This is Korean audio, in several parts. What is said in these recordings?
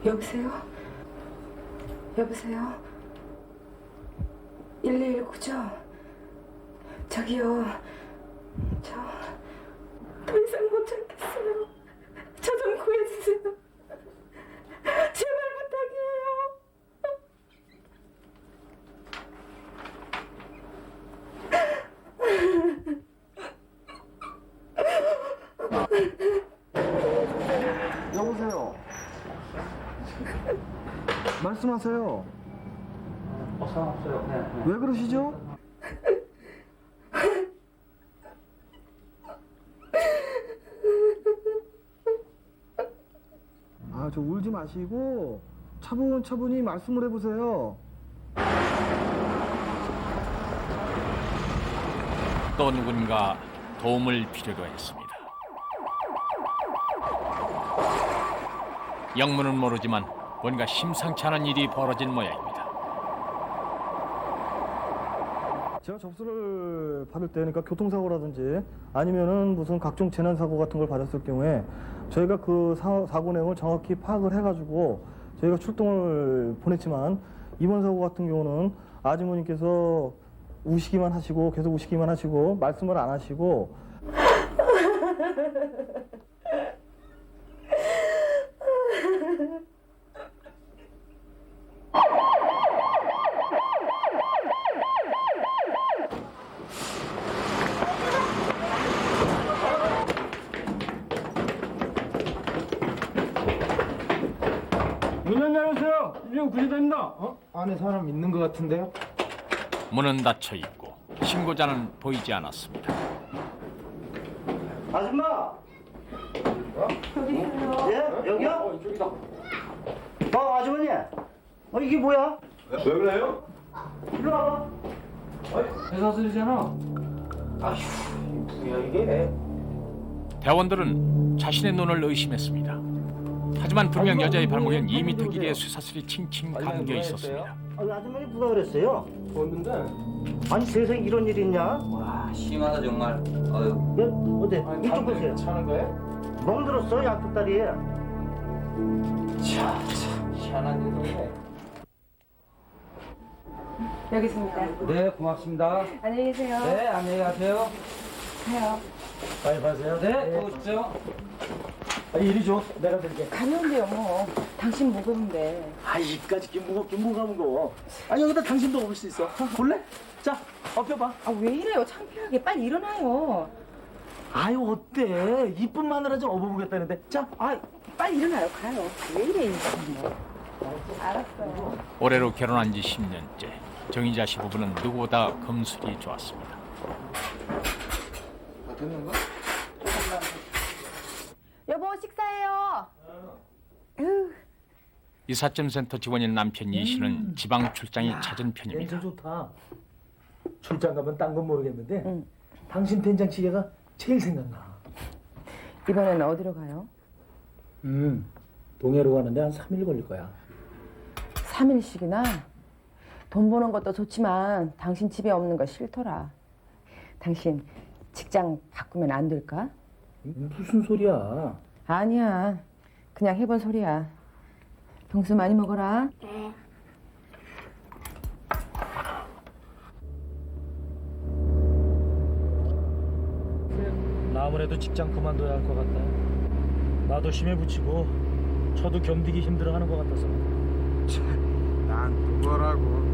여보세요? 여보세요? 119죠? 저기요, 저 더 이상 못 참겠어요. 저 좀 구해주세요. 제발 부탁해요. 여보세요. 말씀하세요. 상관없어요. 네. 왜 그러시죠? 아, 저 울지 마시고 차분히 말씀을 해보세요. 또 누군가 도움을 필요로 했습니다. 영문은 모르지만 뭔가 심상치 않은 일이 벌어진 모양입니다. 제가 접수를 받을 때, 그러니까 교통사고라든지 아니면은 무슨 각종 재난사고 같은 걸 받았을 경우에 저희가 그 사고 내용을 정확히 파악을 해가지고 저희가 출동을 보냈지만, 이번 사고 같은 경우는 아주머니께서 우시기만 하시고 계속 우시기만 하시고 말씀을 안 하시고 문 열어주세요. 119구조대입니다. 안에 사람 있는 것 같은데요? 문은 닫혀 있고 신고자는 보이지 않았습니다. 아줌마! 여기 있어요. 예? 여기요? 이쪽이다. 아주머니! 이게 뭐야? 왜 그래요? 일로 와봐. 회사 소리잖아. 아휴, 뭐야 이게? 대원들은 자신의 눈을 의심했습니다. 하지만 분명 여자의 발목엔 2m 길이의 쇠사슬이 칭칭 감겨 있었습니다. 아주머니 누가 그랬어요? 줬는데. 아니 세상에 이런 일이 있냐? 와 심하다 정말. 아유. 야, 어디? 이쪽 보세요. 차는 거예요? 멍들었어, 약도다리. 참 희한한 일이네. 여기 있습니다. 네 고맙습니다. 안녕히 계세요. 네 안녕히 가세요. 가요. 빨리 가세요. 네 또 오십시오. 이리 줘. 내가 드릴게. 가면돼요, 뭐. 당신 무거운데. 이까짓 게 무겁긴 뭐가 무거워. 여기다 당신도 먹을 수 있어. 볼래? 자, 엎혀봐. 왜 이래요? 창피하게. 빨리 일어나요. 어때? 이쁜 마누라 좀 업어보겠다는데. 자, 빨리 일어나요. 가요. 왜 이래, 이거. 알았어요. 올해로 결혼한 지 10년째. 정희자 씨 부부는 누구보다 금술이 좋았습니다. 됐는가? 여보, 식사해요. 이삿짐센터 직원인 남편 이 씨는 지방 출장이 잦은 편입니다. 냄새 좋다. 출장 가면 딴 건 모르겠는데 당신 된장찌개가 제일 생각나. 이번에는 어디로 가요? 동해로 가는데 한 3일 걸릴 거야. 3일씩이나? 돈 버는 것도 좋지만 당신 집에 없는 거 싫더라. 당신 직장 바꾸면 안 될까? 무슨 소리야? 아니야. 그냥 해본 소리야. 병수 많이 먹어라. 나 아무래도 직장 그만둬야 할 것 같다. 나도 힘에 부치고 저도 견디기 힘들어하는 것 같아서. 난 그거라고.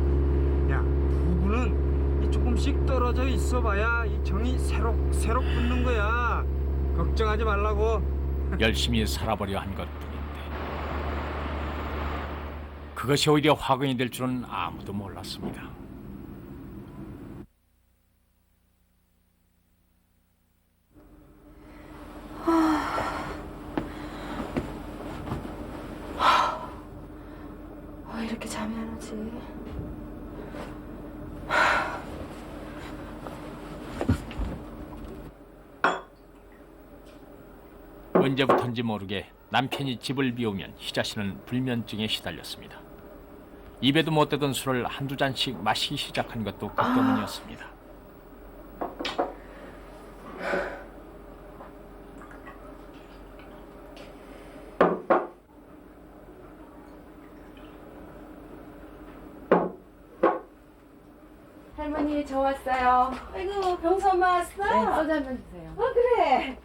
야, 부부는 조금씩 떨어져 있어봐야 이 정이 새록 붙는 거야. 걱정하지 말라고. 열심히 살아보려 한 것뿐인데 그것이 오히려 화근이 될 줄은 아무도 몰랐습니다. 이렇게 잠이 안 오지? 언제부턴지 모르게 남편이 집을 비우면 희자 씨는 불면증에 시달렸습니다. 입에도 못 대던 술을 한두 잔씩 마시기 시작한 것도 그 때문이었습니다. 할머니 저 왔어요. 아이고 병수 엄마 왔어? 네, 소주 한 잔 주세요. 그래.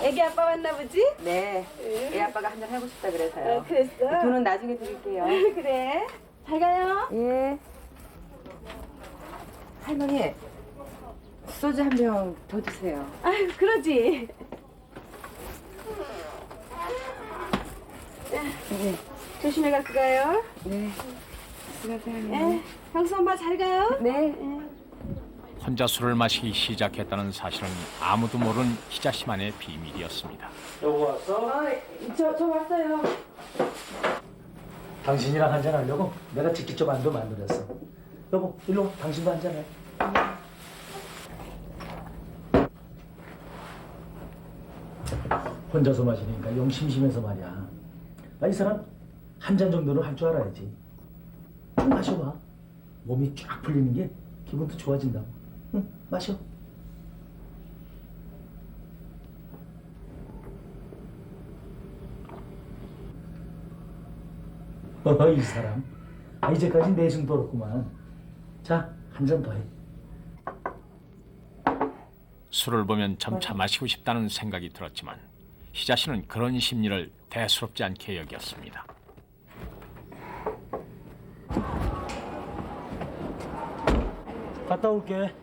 애기 아빠 왔나 보지? 네, 애 아빠가 한 잔 하고 싶다 그래서요. 그랬어? 돈은 나중에 드릴게요. 그래. 잘 가요. 예. 할머니, 소주 한 병 더 주세요. 아유 그러지. 네, 조심히 갖고 가요. 네. 수고하세요. 예. 병수 엄마 잘 가요. 네. 혼자 술을 마시기 시작했다는 사실은 아무도 모르는 희자 씨만의 비밀이었습니다. 여보 왔어? 저 왔어요. 당신이랑 한잔 하려고 내가 직접 안도 만들었어. 여보, 일로 와. 당신도 한잔해. 혼자서 마시니까 영 심심해서 말이야. 이 사람 한 잔 정도는 할 줄 알아야지. 좀 마셔봐. 몸이 쫙 풀리는 게 기분도 좋아진다고. 응, 마셔. 이 사람. 이제까지 내숭 떨었구만. 자, 한 잔 더 해. 술을 보면 점차 마시고 싶다는 생각이 들었지만 희자 씨는 그런 심리를 대수롭지 않게 여겼습니다. 갔다 올게.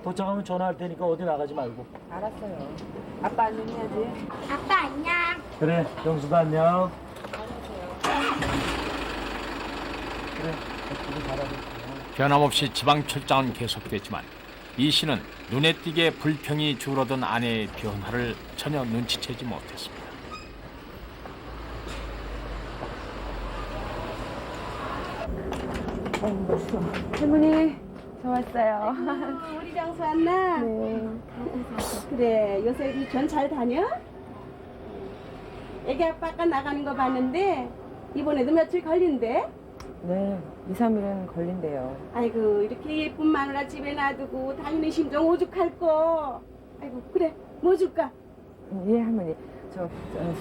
도착하면 전화할 테니까 어디 나가지 말고. 알았어요. 아빠 안녕해야지. 아빠 안녕. 그래, 영수도 안녕. 변함없이 지방 출장은 계속됐지만 이 씨는 눈에 띄게 불평이 줄어든 아내의 변화를 전혀 눈치채지 못했습니다. 할머니, 저 왔어요. 우리 병수 왔나? 네. 그래. 요새 이 견 잘 다녀? 애기 아빠 아까 나가는 거 봤는데 이번에도 며칠 걸린대? 네, 2, 3일은 걸린대요. 아이고 이렇게 예쁜 마누라 집에 놔두고 다니는 심정 오죽할 거. 아이고 그래 뭐 줄까? 예, 할머니. 저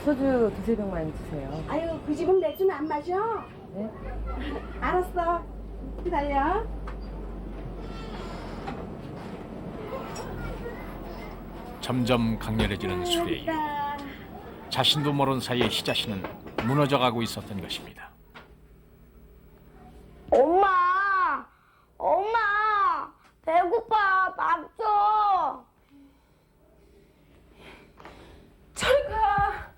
소주 두세 병만 주세요. 아유 그 집은 맥주는 안 마셔. 네? 알았어. 기다려. 점점 강렬해지는 술의 이유. 자신도 모르는 사이에 희자 씨는 무너져가고 있었던 것입니다. 엄마, 엄마, 배고파. 밥 줘. 저리 가.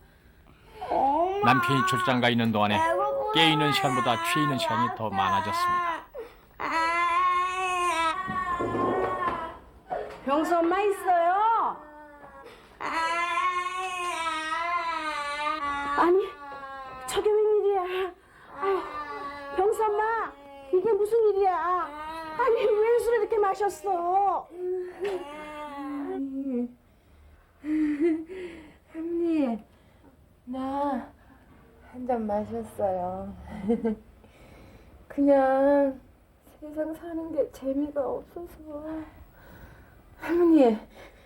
엄마. 남편이 출장 가 있는 동안에 배고프다. 깨있는 시간보다 취있는 시간이 더 많아졌습니다. 병수 엄마 있어요? 아니 저게 웬일이야? 아유, 병수 엄마 이게 무슨 일이야? 아니 왜 술을 이렇게 마셨어? 할머니, 나 한 잔 마셨어요. 그냥 세상 사는 게 재미가 없어서. 할머니,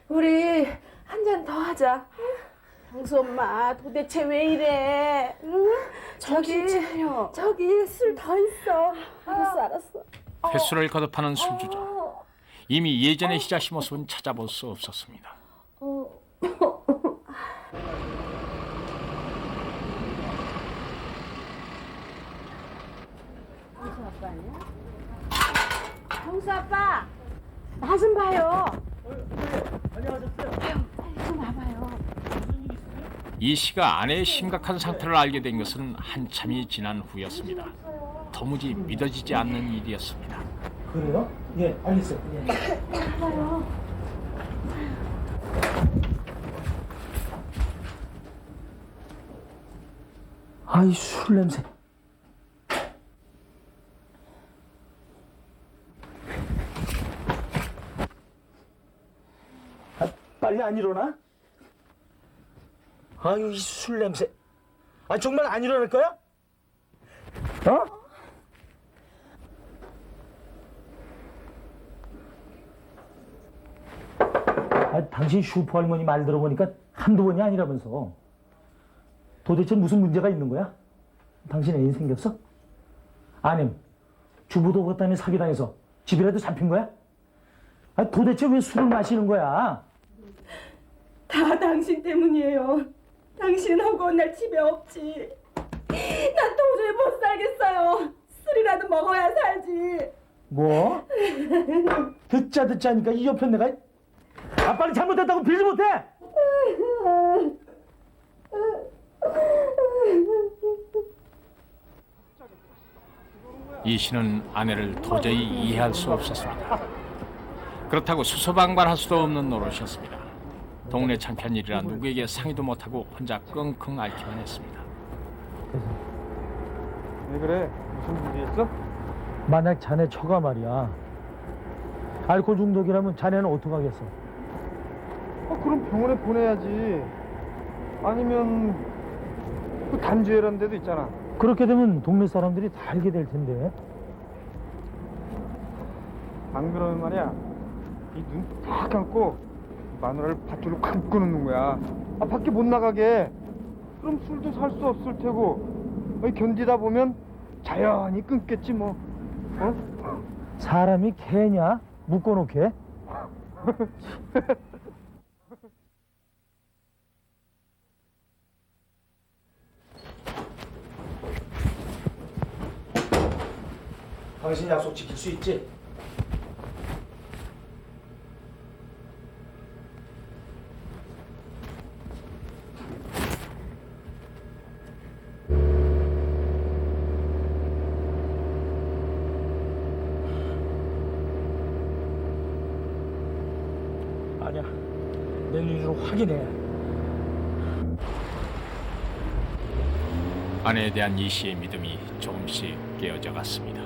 우리 한 잔 더 하자. 병수 엄마 도대체 왜 이래? 응? 정신 차려. 저기 술 더 있어. 알았어 알았어. 횟수를 거듭하는 술주자. 이미 예전의 희자 씨 모습은 찾아볼 수 없었습니다. 병수 아빠 나 좀 봐요. 이 씨가 아내의 심각한 상태를 알게 된 것은 한참이 지난 후였습니다. 도무지 믿어지지 않는 일이었습니다. 그래요? 예, 알겠어요. 예. 아이, 술 냄새. 빨리 안 일어나? 아유, 이 술 냄새. 정말 안 일어날 거야? 당신 슈퍼 할머니 말 들어보니까 한두 번이 아니라면서. 도대체 무슨 문제가 있는 거야? 당신 애인 생겼어? 아님 주부도 그렇다니 사기당해서 집이라도 잡힌 거야? 아니, 도대체 왜 술을 마시는 거야? 다 당신 때문이에요. 당신은 허구한 날 집에 없지. 난 도저히 못 살겠어요. 술이라도 먹어야 살지. 뭐? 듣자 하니까 이 옆에 내가 아빠는 잘못했다고 빌지 못해? 이 씨는 아내를 도저히 이해할 수 없었습니다. 그렇다고 수소방관할 수도 없는 노릇이었습니다. 동네 창피한 일이라 누구에게 상의도 못하고 혼자 끙끙 앓기만 했습니다. 왜 그래? 무슨 문제 있어? 만약 자네 처가 말이야 알코올 중독이라면 자네는 어떡하겠어? 그럼 병원에 보내야지. 아니면 그 단주회라는 데도 있잖아. 그렇게 되면 동네 사람들이 다 알게 될 텐데. 안 그러면 말이야, 이 눈 딱 감고 마누라를 밧줄로 감고 놓는 거야. 밖에 못 나가게. 그럼 술도 살 수 없을 테고, 견디다 보면 자연히 끊겠지 뭐. 사람이 개냐? 묶어놓게? 당신 약속 지킬 수 있지? 아니야, 내 눈으로 확인해. 아내에 대한 이 씨의 믿음이 조금씩 깨어져 갔습니다.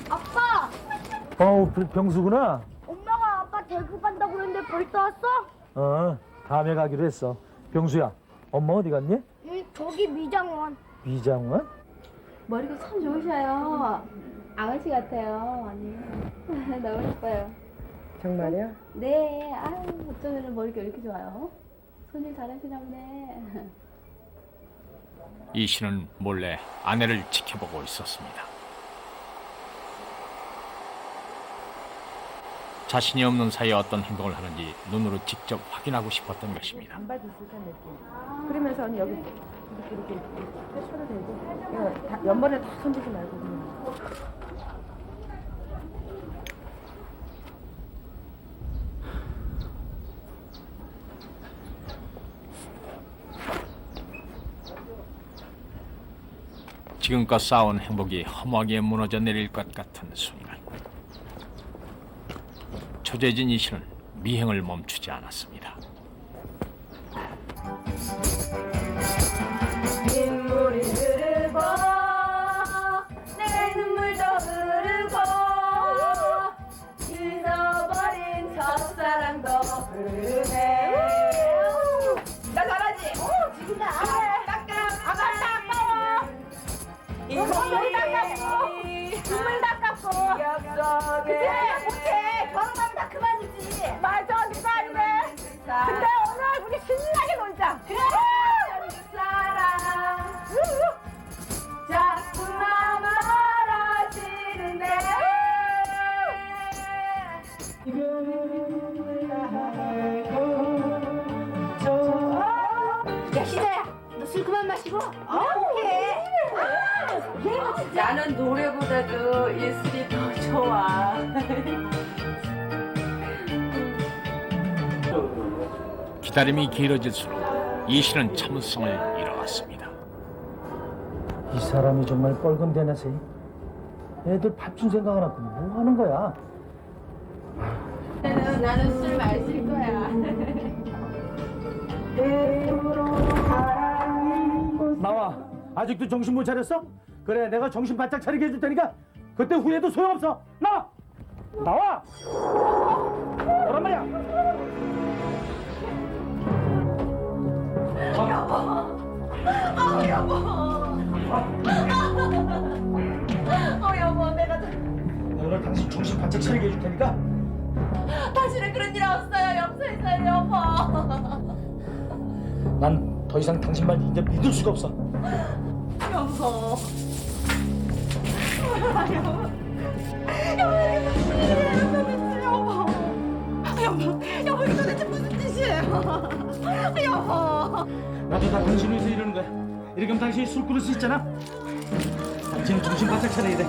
아빠! 병수구나. 엄마가 아까 대구 간다고 그랬는데 벌써 왔어? 다음에 가기로 했어. 병수야, 엄마 어디 갔니? 저기 미장원. 미장원? 머리가 참 좋으셔요. 아가씨 같아요. 아니 너무 예뻐요. 정말요? 네. 아유 어쩌면 머리가 이렇게 좋아요. 손질 잘하시나 보네. 이 씨는 몰래 아내를 지켜보고 있었습니다. 자신이 없는 사이에 어떤 행동을 하는지 눈으로 직접 확인하고 싶었던 것입니다. 반발 비슷한 느낌. 그러면서 언니 여기 이렇게 펴셔도 되고 이거 다 옆머리에 다 손대지 말고 그냥. 지금껏 쌓아온 행복이 허무하게 무너져 내릴 것 같은 순간, 초조해진 이 씨는 미행을 멈추지 않았습니다. 눈물이 흐르고 내 눈물도 흐르고 잊어버린 첫사랑도 흐르네. 나 잘하지? 지금다. 눈물 닦았고 눈물 닦았고 그치? 못해. 결혼하면 다 그만이지. 맞아, 네가 아니네. 근데 오늘 우리 신나게 놀자. 그래. 사랑 자꾸만 멀어지는데. 야, 시다야, 너 술 그만 마시고. 오케이. 나는 노래보다도 이 술이 더 좋아. 기다림이 길어질수록 이 씨는 참을성을 잃어갔습니다. 이 사람이 정말 뻘건대나세. 애들 밥 준 생각 안 하고 뭐 하는 거야? 나는 술 마실 거야. 나와. 아직도 정신 못 차렸어? 그래, 내가 정신 바짝 차리게 해줄 테니까 그때 후회도 소용없어. 나와! 나와! 뭐란 말이야? 여보, 내가 오늘 당신 정신 바짝 차리게 해줄 테니까 다시는 그런 일 없어요. 용서해줘요, 여보. 난 더 이상 당신 말 이제 믿을 수가 없어. 여보. 여보, 이거 도대체 무슨 뜻이에요? 여보. 나도 다 당신 위해서 이러는 거야. 이렇게 하면 당신이 술 끊을 수 있잖아. 당신은 정신 바짝 차려야 돼.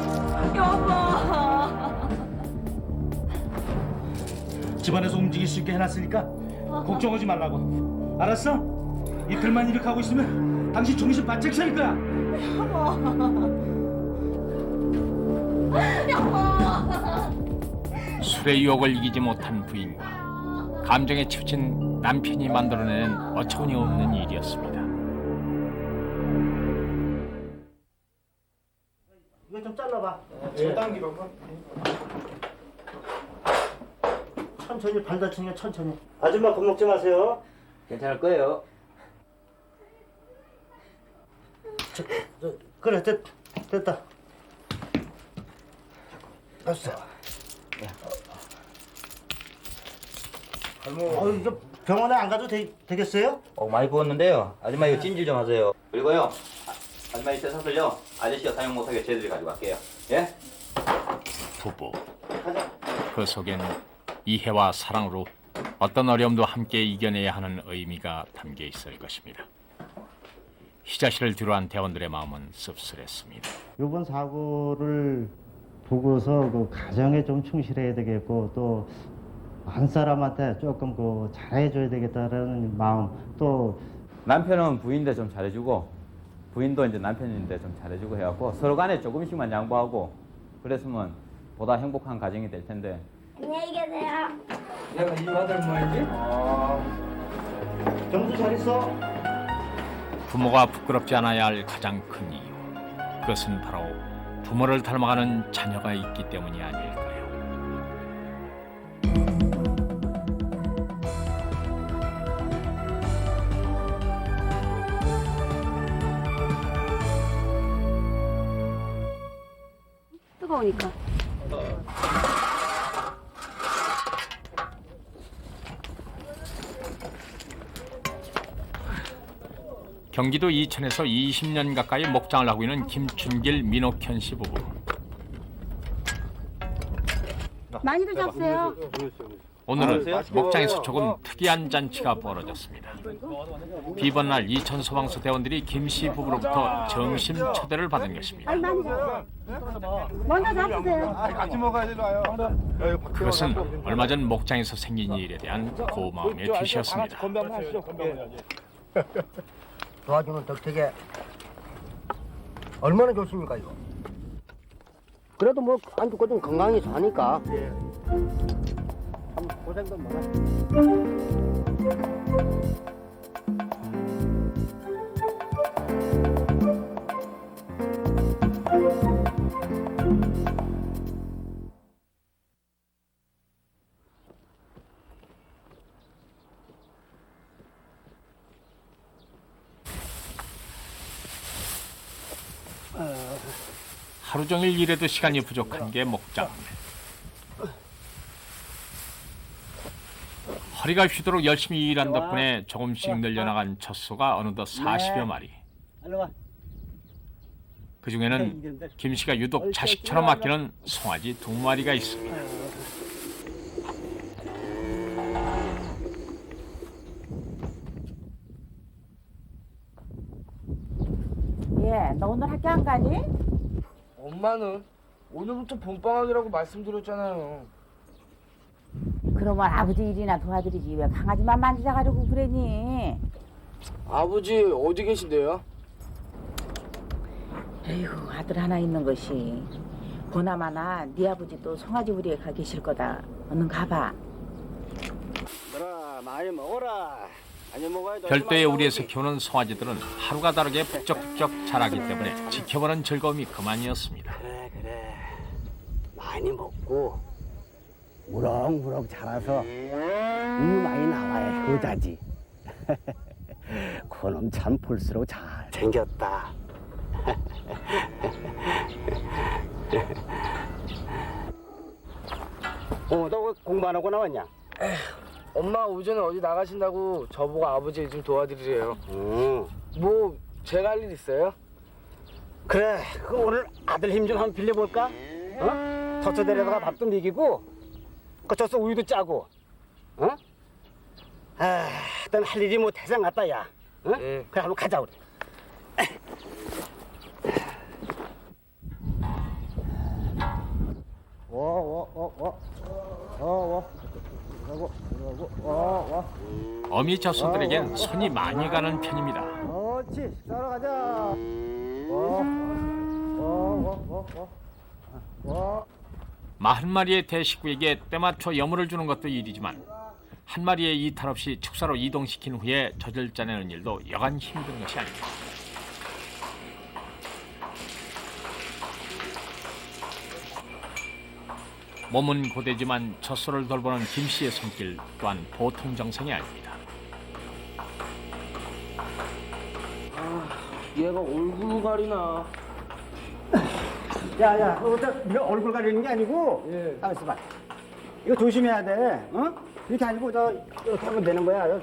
여보. 집안에서 움직일 수 있게 해놨으니까 걱정하지 말라고. 알았어? 이틀만 이렇게 하고 있으면 당신 정신 바짝 차릴 거야. 술의 유혹을 이기지 못한 부인과 감정에 치우친 남편이 만들어낸 어처구니 없는 일이었습니다. 이거 좀 잘라봐. 당기라고. 천천히 발 다치니까 천천히. 아줌마 겁먹지 마세요. 괜찮을 거예요. 그래 됐다. 됐어. 이거 병원에 안 가도 되겠어요? 많이 부었는데요. 아줌마 이거 찜질 좀 하세요. 그리고요. 아줌마 이 쇠사슬요. 아저씨가 사용 못하게 저희들이 가지고 갈게요. 예? 부부. 그 속엔 이해와 사랑으로 어떤 어려움도 함께 이겨내야 하는 의미가 담겨 있을 것입니다. 희자 씨를 뒤로한 대원들의 마음은 씁쓸했습니다. 이번 사고를 보고서 그 가정에 좀 충실해야 되겠고 또 한 사람한테 조금 그 잘해줘야 되겠다라는 마음 또 남편은 부인인데 좀 잘해주고 부인도 이제 남편인데 좀 잘해주고 해갖고 서로 간에 조금씩만 양보하고 그랬으면 보다 행복한 가정이 될 텐데. 안녕히 계세요. 내가 이 아들 뭐지? 경수 잘 있어? 부모가 부끄럽지 않아야 할 가장 큰 이유. 그것은 바로 부모를 닮아가는 자녀가 있기 때문이 아닐까요? 뜨거우니까. 경기도 이천에서 20년 가까이 목장을 하고 있는 김춘길 민옥현 씨 부부. 많이들 잡으세요. 오늘은 목장에서 조금 특이한 잔치가 벌어졌습니다. 비번날 이천 소방서 대원들이 김 씨 부부로부터 점심 초대를 받은 것입니다. 아니, 많이 잡아. 먼저 잡으세요. 같이 먹어야지 와요. 그것은 얼마 전 목장에서 생긴 일에 대한 고마움의 뜻이었습니다. 건배 한번 하시죠. 건배. 도와주는 덕택에 얼마나 좋습니까 이거? 그래도 뭐 안 죽고 좀 건강히 사니까. 참 고생도 많아. 하루 종일 일해도 시간이 부족한 게 목장. 허리가 휘도록 열심히 일한 덕분에 조금씩 늘려나간 젖소가 어느덧 40여 마리. 그중에는 김 씨가 유독 자식처럼 아끼는 송아지 2마리가 있습니다. 예, 너 오늘 학교 안 가니? 엄마는 오늘부터 봄방학이라고 말씀드렸잖아요. 그러면 아버지 일이나 도와드리지 왜 강아지만 만지자가지고 그러니? 아버지 어디 계신데요? 에이구 아들 하나 있는 것이 보나마나 네 아버지도 송아지 우리에 가 계실 거다. 얼른 가봐. 그래 많이 먹어라. 많이 먹어야 돼. 별도의 우리에서 키우는 송아지들은 하루가 다르게 북적북적 자라기 때문에 지켜보는 즐거움이 그만이었습니다. 그래 많이 먹고 무럭무럭 자라서 우유 많이 나와야 효자지. 그놈 참 볼수록 잘 생겼다. 너 공부 안 하고 나왔냐? 엄마 오전에 어디 나가신다고 저보고 아버지 좀 도와드리래요. 뭐 제가 할 일 있어요? 그래, 그 오늘 아들 힘 좀 한번 빌려볼까? 젖소 데려다가 밥도 먹이고, 그 젖소 우유도 짜고, 넌 할 일이 뭐 대장 같다, 야. 그래, 한번 가자, 우리. 어미 젖소들에겐 손이 많이 가는 편입니다. 그렇지, 따라 가자. 한 마리의 대식구에게 때맞춰 여물을 주는 것도 일이지만 한 마리의 이탈 없이 축사로 이동시킨 후에 젖을 짜내는 일도 여간 힘든 것이 아닙니다. 몸은 고되지만 젖소를 돌보는 김 씨의 손길 또한 보통 정성이 아닙니다. 얘가 얼굴 가리나. 야, 네가 얼굴 가리는 게 아니고, 알았어 봐. 이거 조심해야 돼, 이렇게 아니고 이렇게 하면 되는 거야.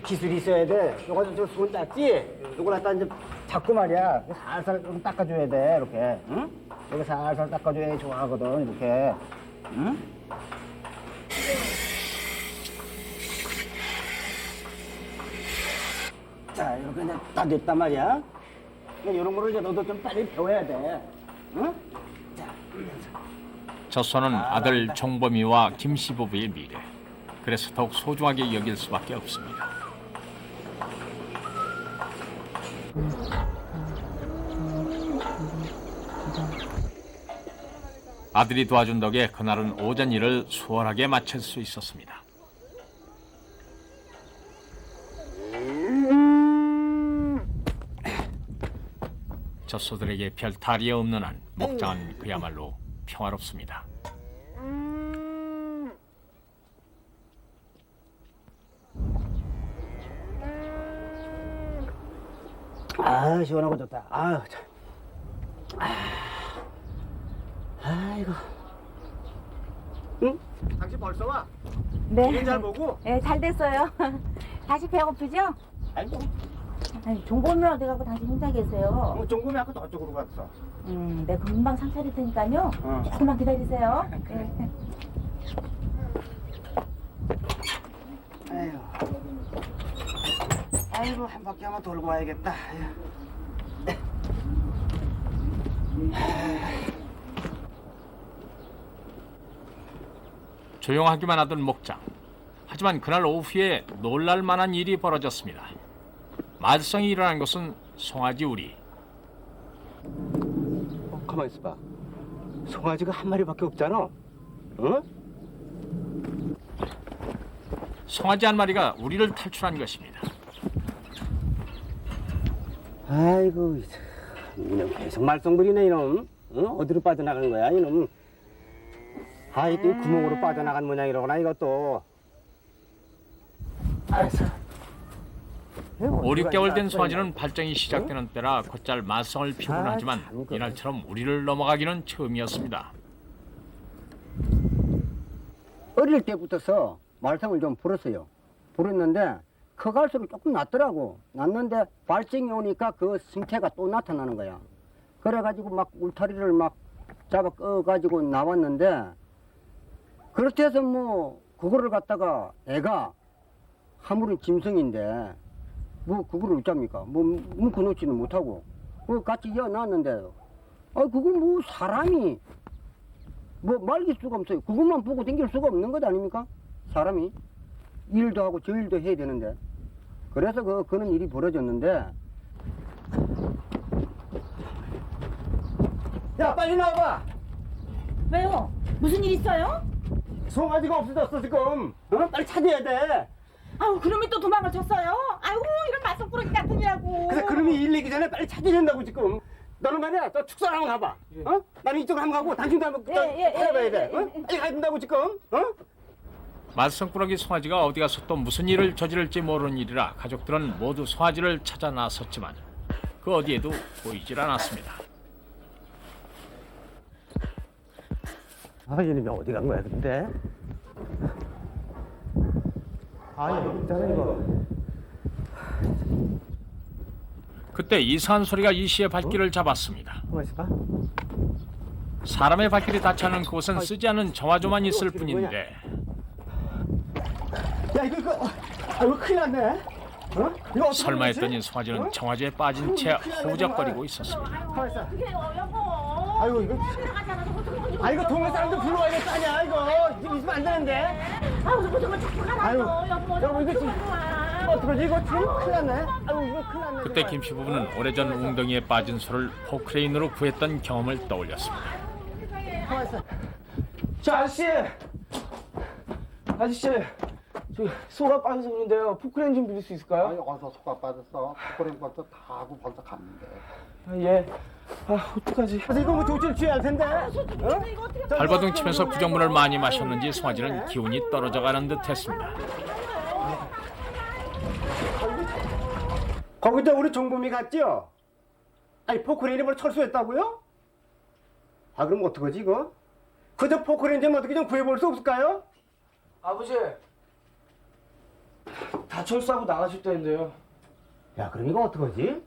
기술이 있어야 돼. 요거 저 수건 땄지? 요거 갖다 이제 잡고 말이야. 살살 좀 닦아줘야 돼, 이렇게, 여기 살살 닦아줘야 좋아하거든, 이렇게, 자, 이렇게 이제 다 됐단 말이야. 이런 거를 이제 너도 좀 빨리 배워야 돼, 젖소는 아들 종범이와 김씨 부부의 미래. 그래서 더욱 소중하게 여길 수밖에 없습니다. 아들이 도와준 덕에 그날은 오전 일을 수월하게 마칠 수 있었습니다. 젖소들에게 별 탈이 없는 한 목장은 그야말로 평화롭습니다. 아, 시원하고 좋다. 아유, 참. 아이고. 응? 당신 벌써 와? 네. 기분 잘 보고? 네, 잘 됐어요. 다시 배고프죠? 아이고. 아니, 종범이는 어디 가고 당신 혼자 계세요? 종범이 아까 저쪽으로 갔어. 네, 금방 상 차릴 테니까요. 조금만 기다리세요. 네. 아이고, 한 바퀴 한번 돌고 와야겠다. 조용하기만 하던 목장. 하지만 그날 오후에 놀랄 만한 일이 벌어졌습니다. 말썽이 일어난 것은 송아지 우리. 가만히 있어봐. 송아지가 한 마리밖에 없잖아. 송아지 한 마리가 우리를 탈출한 것입니다. 아이고, 이놈 계속 말썽 부리네, 이놈. 어디로 빠져나가는 거야, 이놈. 아, 이 구멍으로 빠져나간 모양이로구나, 이것도. 알았어. 5, 6개월 된 송아지는 발정이 시작되는 때라 곧잘 말썽을 피우곤 하지만 이날처럼 우리를 넘어가기는 처음이었습니다. 어릴 때부터서 말썽을 좀 부렸어요. 부렸는데 커갈수록 조금 낫더라고. 낫는데 발정이 오니까 그 승태가 또 나타나는 거야. 그래가지고 막 울타리를 막 잡아 꺼가지고 나왔는데 그렇게 해서 뭐 그거를 갖다가 애가 아무리 짐승인데 뭐 그거를 어쩝니까? 뭐 묶어놓지는 못하고 그 같이 이어놨는데 그건 뭐 사람이 뭐 말릴 수가 없어요. 그것만 보고 댕길 수가 없는 것 아닙니까? 사람이 일도 하고 저 일도 해야 되는데 그래서 그런 일이 벌어졌는데 야 빨리 나와봐. 왜요? 무슨 일 있어요? 송아지가 없어졌어 지금. 빨리 찾아야 돼. 아우 그놈이 또 도망을 쳤어요? 아유 이런 말썽꾸러기 같으냐고. 그래 그놈이 일 내기 전에 빨리 찾아야 된다고 지금. 너는 말이야 저 축사를 한번 가봐. 나는 이쪽으로 한번 가고 당신도 한번 찾아봐야 돼. 빨리 가야 된다고 지금. 말썽꾸러기 송아지가 어디 가서 또 무슨 일을 저지를지 모르는 일이라 가족들은 모두 송아지를 찾아 나섰지만 그 어디에도 보이질 않았습니다. 아, 이놈이 어디 간 거야, 근데? 아, 여기 있잖아, 이거. 그때 이상한 소리가 이 씨의 발길을 잡았습니다. 사람의 발길이 닿지 않은 그곳은 쓰지 않은 정화조만 있을 뿐인데 야, 이거 큰일 났네. 어? 이거 설마 했더니 송아지는 정화조에 빠진 채 허우적거리고 있었습니다. 아이고, 이거. 아, 이거 동네 사람들 불러와야 될 아니야, 이거. 지금 있으면 안 되는데. 아유, 여보, 이거 지금. 어떡하지, 이거 지금 큰일 났네. 아유, 이거 큰일 났네. 그때 김씨 부부는 오래전 웅덩이에 빠진 소를 포크레인으로 구했던 경험을 떠올렸습니다. 가만있어. 저 아저씨, 저기 소가 빠져서 그런데요. 포크레인 좀 빌릴 수 있을까요? 아니, 어디서 소가 빠졌어? 포크레인 벌써 다 하고 벌써 갔는데. 예. 어떡하지? 이거 뭐 조치를 취해야 할 텐데. 발버둥 치면서 구정물을 많이 마셨는지 송아지는 기운이 떨어져가는 듯했습니다. 거기다 우리 종범이 갔죠? 아니 포크레인이 뭘 철수했다고요? 아 그럼 어떡하지 이거? 그저 포크레인 좀 어떻게 좀 구해볼 수 없을까요? 아버지, 다 철수하고 나가셨다는데요. 야 그럼 이거 어떡하지?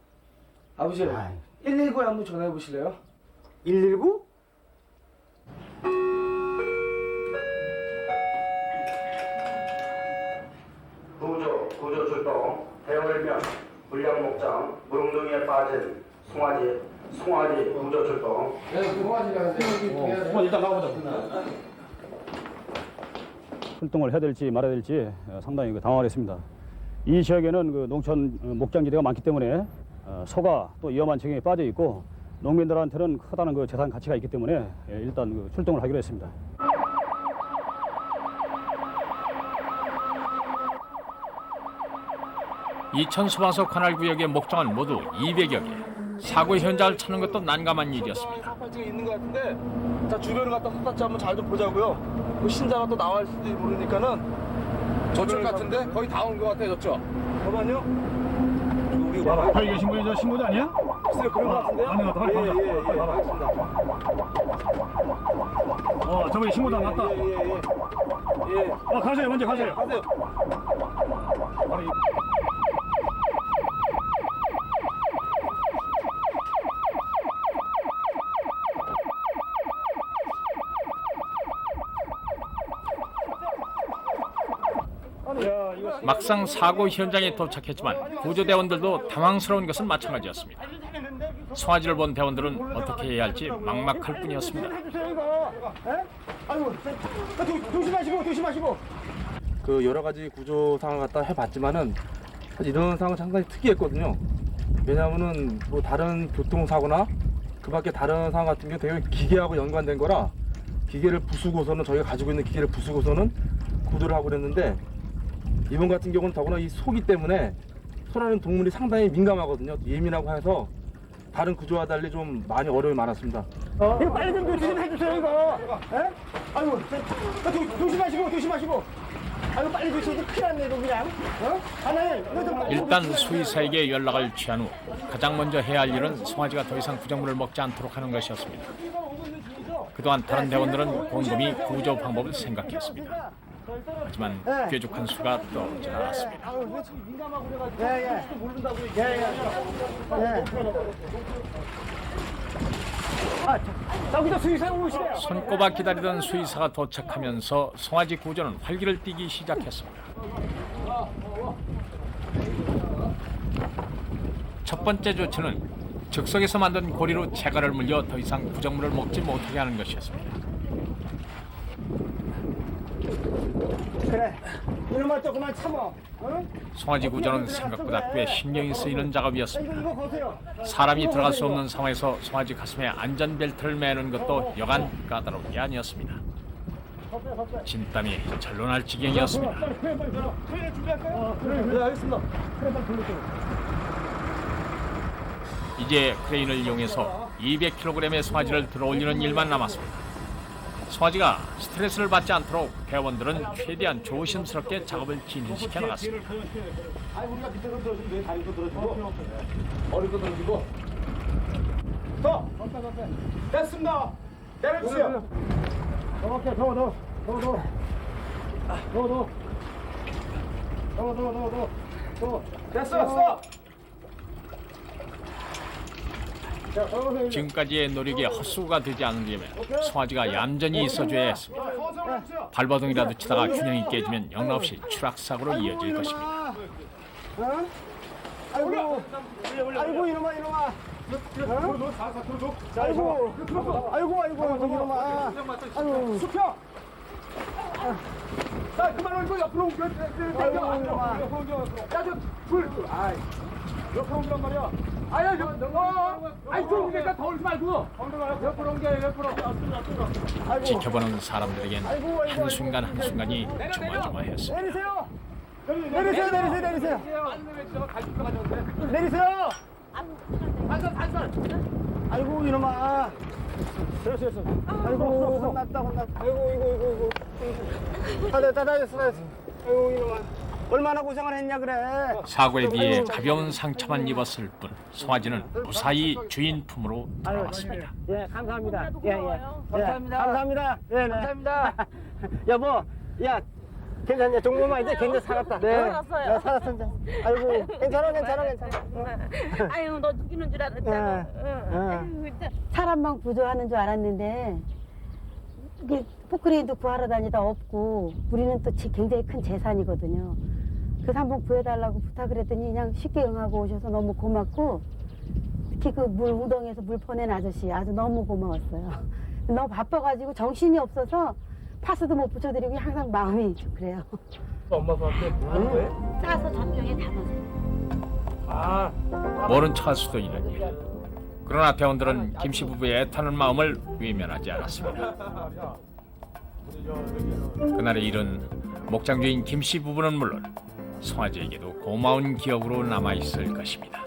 아버지, 119에 한번 전화해 보실래요? 119? 구조 출동, 대월면, 물량목장, 물웅덩이에 빠진 송아지 구조 출동. 일단 가보자. 출동을 해야 될지 말아야 될지 상당히 당황을 했습니다. 이 지역에는 그 농촌 목장지대가 많기 때문에 소가 또 위험한 지경에 빠져 있고 농민들한테는 크다는 그 재산 가치가 있기 때문에 일단 그 출동을 하기로 했습니다. 이천 수방서 관할 구역의 목장은 모두 200여 개. 사고 현장을 찾는 것도 난감한 일이었습니다. 사팔찌가 있는 것 같은데, 자 주변을 갖다 헛다치 한번 잘 좀 보자고요. 그 신자가 또 나와 있을지 모르니까는. 저쪽 같은데 거의 다 온 것 같아요, 저쪽. 잠깐만요. 여기 봐봐. 아, 이게 신고자 저 신고자 아니야? 글쎄요, 그런 것 같은데요? 맞는 것 같아. 빨리 가자. 빨리 가봐. 알겠습니다. 저번에 신고자 맞다. 가세요, 먼저 가세요. 가세요. 막상 사고 현장에 도착했지만 구조대원들도 당황스러운 것은 마찬가지였습니다. 송아지를 본 대원들은 어떻게 해야 할지 막막할 뿐이었습니다. 아이고, 조심하시고. 그 여러 가지 구조 상황을 갖다 해봤지만은 사실 이런 상황은 상당히 특이했거든요. 왜냐하면은 뭐 다른 교통사고나 그밖에 다른 상황 같은 경우 되게 기계하고 연관된 거라 기계를 부수고서는 저희가 가지고 있는 기계를 부수고서는 구조를 하고 그랬는데 이번 같은 경우는 더구나 이 소기 때문에 소라는 동물이 상당히 민감하거든요. 예민하고 해서 다른 구조와 달리 좀 많이 어려움이 많았습니다. 이거 빨리 좀 조심 좀 해주세요 이거. 에? 아이고, 조심하시고. 아이고 빨리 조심해. 큰일 났네 이거 그냥. 하나님, 이거 좀 빨리. 일단 수의사에게 연락을 취한 후 가장 먼저 해야 할 일은 송아지가 더 이상 구정물을 먹지 않도록 하는 것이었습니다. 그동안 다른 대원들은 곰곰이 구조 방법을 생각했습니다. 하지만 뾰족한 수가 떠오르지 않았습니다. 저기도 수의사 오시네요. 손꼽아 기다리던 수의사가 도착하면서 송아지 구조는 활기를 띠기 시작했습니다. 첫 번째 조치는 즉석에서 만든 고리로 재갈을 물려 더 이상 구정물을 먹지 못하게 하는 것이었습니다. 그래, 이놈아 조금만 참어. 송아지 구조는 생각보다 꽤 신경이 쓰이는 작업이었습니다. 이거 보세요. 사람이 들어갈 수 없는 상황에서 송아지 가슴에 안전벨트를 매는 것도 여간 까다로운 게 아니었습니다. 진땀이 절로 날 지경이었습니다. 네, 알겠습니다. 이제 크레인을 이용해서 200kg의 송아지를 들어올리는 일만 남았습니다. 송아지가 스트레스를 받지 않도록 대원들은 최대한 조심스럽게 작업을 진행시켜 나갔습니다. 우리가 밑으로 들어주고 내 다리도 들어주고 머리도 들어주고 더 됐습니다. 내려주세요. 됐어. 지금까지의 노력이 헛수고가 되지 않으려면 송아지가 얌전히 있어줘야 했습니다. 발버둥이라도 치다가 균형이 깨지면 영락없이 추락사고로 이어질 것입니다. 아이고 이놈아. 아이고 이놈아. 아이고 수평. 자 그만 올고 옆으로 옮겨. 아이고 이놈아. 야저불 옆으로 옮기란 말이야. 아야 아이 좀 옮기니까 더 올지 말고. 옆으로 옮겨 옆으로. 지켜보는 사람들에겐 한순간 한순간이 조마조마했습니다. 내리세요. 아이고 이놈아. 됐어. 아이고 혼났다. 아이고. 다 됐어. 아이고 이놈아. 얼마나 고생을 했냐 그래. 사고에 비해 가벼운 상처만 입었을 뿐 송아지는 무사히 주인 품으로 돌아왔습니다. 예, 감사합니다. 감사합니다. 감사합니다. 여보, 야, 괜찮냐? 종모마 이제 괜찮 살았다. 네, 살았어 이제. 아이고, 괜찮아. 아유, 너 죽이는 줄 알았잖아. 사람만 구조하는 줄 알았는데 이게 포크레인도 구하러 다니다 없고 우리는 또 굉장히 큰 재산이거든요. 그래서 한번 구해달라고 부탁을 했더니 그냥 쉽게 응하고 오셔서 너무 고맙고 특히 그 물 우동에서 물 퍼낸 아저씨 아주 너무 고마웠어요. 너무 바빠가지고 정신이 없어서 파스도 못 붙여드리고 항상 마음이 좀 그래요. 엄마 밥때 뭐하는 거예요? 싸서 전병에 담아서. 모른 척할 수도 있는 일. 그러나 대원들은 김씨 부부의 애타는 마음을 외면하지 않았습니다. 그날의 일은 목장 주인 김씨 부부는 물론 송아지에게도 고마운 기억으로 남아있을 것입니다.